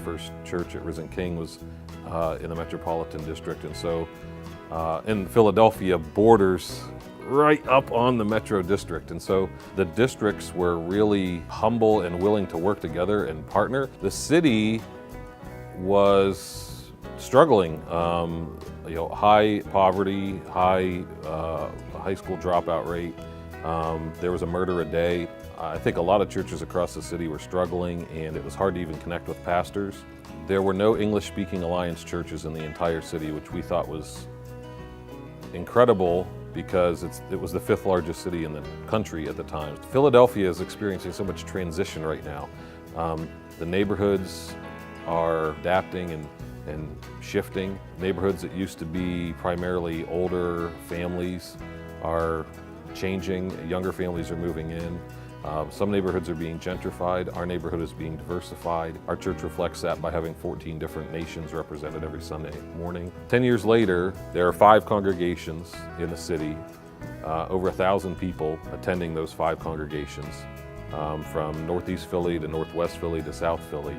first church at Risen King was in the Metropolitan District. And so, and Philadelphia borders right up on the Metro District. And so the districts were really humble and willing to work together and partner. The city was struggling, high poverty, high school dropout rate. There was a murder a day. I think a lot of churches across the city were struggling, and it was hard to even connect with pastors. There were no English-speaking Alliance churches in the entire city, which we thought was incredible because it was the 5th largest city in the country at the time. Philadelphia is experiencing so much transition right now. The neighborhoods are adapting and shifting. Neighborhoods that used to be primarily older families are changing. Younger families are moving in. Some neighborhoods are being gentrified. Our neighborhood is being diversified. Our church reflects that by having 14 different nations represented every Sunday morning. 10 years later, there are 5 congregations in the city, over 1,000 people attending those 5 congregations, from Northeast Philly to Northwest Philly to South Philly.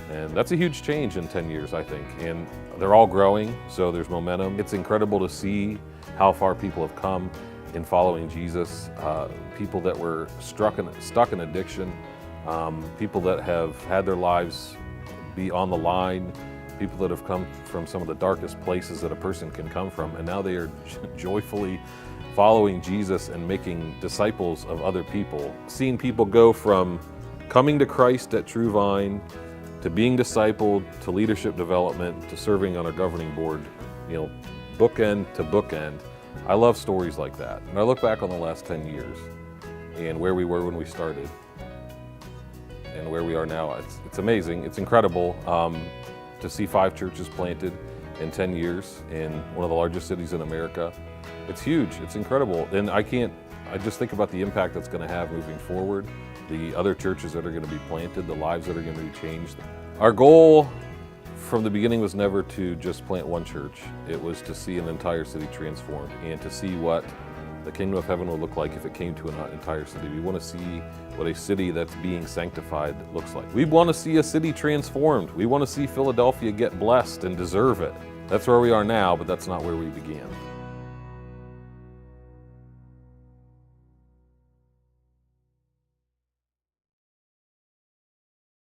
And that's a huge change in 10 years, I think. And they're all growing, so there's momentum. It's incredible to see how far people have come in following Jesus, people that were stuck in addiction, people that have had their lives be on the line, people that have come from some of the darkest places that a person can come from, and now they are joyfully following Jesus and making disciples of other people. Seeing people go from coming to Christ at True Vine to being discipled to leadership development to serving on a governing board, bookend to bookend. I love stories like that. And I look back on the last 10 years and where we were when we started and where we are now. It's amazing. It's incredible to see 5 churches planted in 10 years in one of the largest cities in America. It's huge. It's incredible. And I just think about the impact that's going to have moving forward, the other churches that are going to be planted, the lives that are going to be changed. Our goal from the beginning was never to just plant one church. It was to see an entire city transformed and to see what the kingdom of heaven would look like if it came to an entire city. We want to see what a city that's being sanctified looks like. We want to see a city transformed. We want to see Philadelphia get blessed and deserve it. That's where we are now, but that's not where we began.